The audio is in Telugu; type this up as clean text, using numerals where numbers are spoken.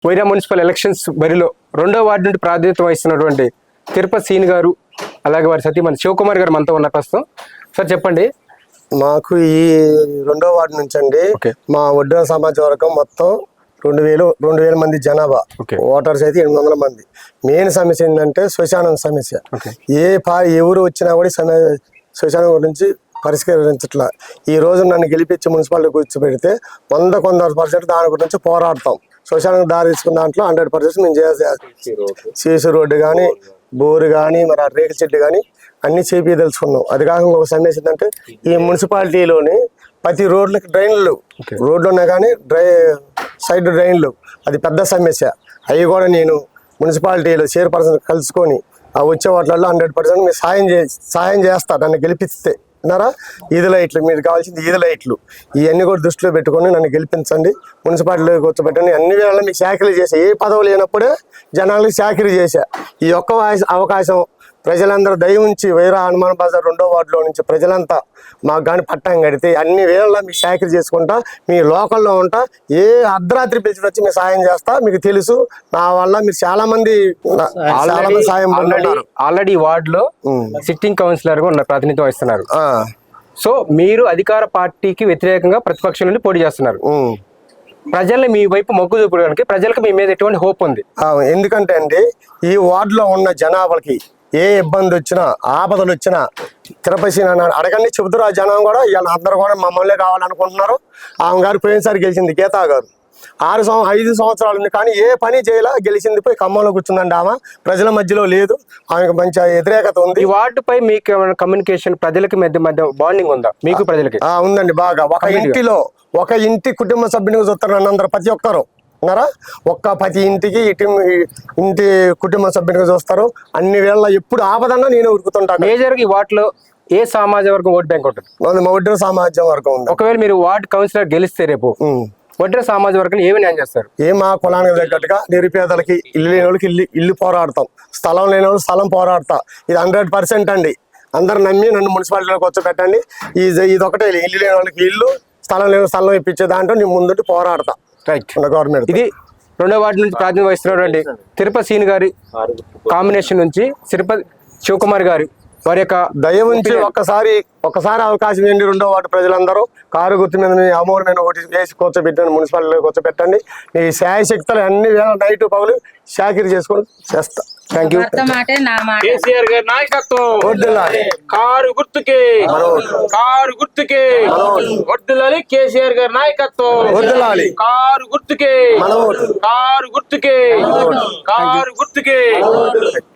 వైరా మున్సిపల్ ఎలక్షన్స్ బరిలో 2వ వార్డు నుండి ప్రాతినిధ్యం వహిస్తున్నటువంటి తిరుపతి సీని గారు అలాగే వారి సతీమణి శివకుమార్ గారు మనతో ఉన్న ప్రస్తుతం. సార్ చెప్పండి. మాకు ఈ 2వ వార్డు నుంచి అండి మా ఒడ్డున సమాజ వర్గం మొత్తం 2000 మంది జనాభా, ఓటర్స్ అయితే 800 మంది. మెయిన్ సమస్య ఏంటంటే శ్మశానం సమస్య. ఎవరు వచ్చినా కూడా శ్మశానం గురించి పరిష్కరించట్లా. ఈ రోజు నన్ను గెలిపించి మున్సిపాలిటీ కూర్చోబెడితే 100% దాని గురించి పోరాడతాం. శ్మశానం దారి తీసుకున్న దాంట్లో 100% మేము చేయాలి. సీసీ రోడ్డు కానీ, బోరు కానీ, మరి రేకుల చెట్టు కానీ అన్ని చేపించదలుచుకున్నాం. అది కాకుండా ఒక సమస్య ఏంటంటే ఈ మున్సిపాలిటీలోని ప్రతి రోడ్లకి డ్రైన్లు, రోడ్లు ఉన్నాయి కానీ సైడ్ డ్రైన్లు, అది పెద్ద సమస్య. అవి కూడా నేను మున్సిపాలిటీలో చైర్పర్సన్ కలుసుకొని ఆ వచ్చే వాటిల్లో 100% మీరు సాయం చేస్తా నన్ను గెలిపిస్తే. విన్నారా? ఈది లైట్లు, మీరు కావాల్సింది ఈది లైట్లు, ఇవన్నీ కూడా దృష్టిలో పెట్టుకొని నన్ను గెలిపించండి. మున్సిపాలిటీలో కూర్చోబెట్టండి. అన్ని వేళ మీకు చాకరీ చేసా. ఏ పదవి లేనప్పుడే జనాలకు చాకరీ చేశా. ఈ ఒక్క అవకాశం ప్రజలందరూ దయ ఉంచి వైరా హనుమాన్ బజార్ 2వ వార్డులో నుంచి ప్రజలంతా మాకు కానీ పట్టం కడితే అన్ని వేళ మీకు చాకరీ చేసుకుంటా, మీ లోకల్లో ఉంటా, ఏ అర్ధరాత్రి పిలిచి వచ్చి మీరు సాయం చేస్తా. మీకు తెలుసు నా వల్ల మీరు చాలా మంది సాయం పొందుతున్నారు. ఆల్రెడీ వార్డులో సిట్టింగ్ కౌన్సిలర్ గా ఉన్న ప్రాతినిధ్యం వహిస్తున్నారు. సో మీరు అధికార పార్టీకి వ్యతిరేకంగా ప్రతిపక్షం నుండి పోటీ చేస్తున్నారు. ప్రజల్ని మీ వైపు మొగ్గు చూపడానికి ప్రజలకు మీ మీద ఎటువంటి హోప్ ఉంది? ఎందుకంటే అండి ఈ వార్డులో ఉన్న జనాభాకి ఏ ఇబ్బంది వచ్చినా, ఆపదలు వచ్చినా తిరుపతి అడగండి చెబుతారు. ఆ జనం కూడా అందరూ కూడా మమ్మల్ని కావాలనుకుంటున్నారు. ఆమె గారు పోయినసారి గెలిచింది గీతా గారు. 5 సంవత్సరాలు ఉంది కానీ ఏ పని చేయాల, గెలిచింది పోయి ఖమ్మంలో కూర్చుందండి. ఆమె ప్రజల మధ్యలో లేదు, ఆమెకు మంచి వ్యతిరేకత ఉంది. ఈ వార్డుపై మీకు కమ్యూనికేషన్, ప్రజలకి మధ్య బాండింగ్ ఉందా మీకు ప్రజలకి? ఉందండి బాగా. ఒక ఇంటి కుటుంబ సభ్యునికి చూస్తారు నన్ను అందరూ, ప్రతి ఒక్కరు ఉన్నారా. ప్రతి ఇంటికి ఇంటి కుటుంబ సభ్యునిగా చూస్తారు. అన్ని వేళ ఎప్పుడు ఆపదన్నా నేను ఉరుకుతుంటాను. మేజర్ ఈ వార్డులో ఏ సామాజిక వర్గం ఓట్ బ్యాంక్ ఉంటుంది? మా ఒడ్డు సమాజం వర్గం ఉంది. ఒకవేళ మీరు వార్డు కౌన్సిలర్ గెలిస్తే రేపు ఒడ్డు సమాజ వర్గం ఏమి న్యాయం చేస్తారు? మా కులానికి తగ్గట్టుగా నిరుపేదలకి, ఇల్లు లేని వాళ్ళకి ఇల్లు పోరాడతాం, స్థలం లేని వాళ్ళు స్థలం పోరాడతా. ఇది 100% అండి. అందరు నమ్మి నన్ను మున్సిపాలిటీలో కూర్చోబెట్టండి. ఇది ఒకటే, ఇల్లు లేని వాళ్ళకి ఇల్లు, స్థలం లేని స్థలం ఇప్పించే దాంట్లో నేను ముందుండి పోరాడతా. గవర్నమెంట్ ఇది 2వ వార్డు నుంచి ప్రాతినిధ్యం వహిస్తున్నటువంటి తిరుపతి సీని గారి కాంబినేషన్ నుంచి తిరుపతి శివకుమార్ గారి వారి యొక్క దయ ఉంచి ఒక్కసారి అవకాశం ఏంటి. 2వ వార్డు ప్రజలందరూ కారు గుర్తు మీద అమౌంట్ మీద ఒకటి వేసి కూర్చోబెట్టండి, మున్సిపాలిటీలో కూర్చోబెట్టండి. మీ శాయశక్తులు అన్ని వేళ నైట్ పగులు చాకరీ చేసుకొని చేస్తా. Thank you. కేసీఆర్ గారి నాయకత్వం కారు గుర్తుకే, కారు గుర్తుకే వర్ధిల్లాలి. కేసీఆర్ గారి నాయకత్వం కారు గుర్తుకే, కారు గుర్తుకే, కారు గుర్తుకే.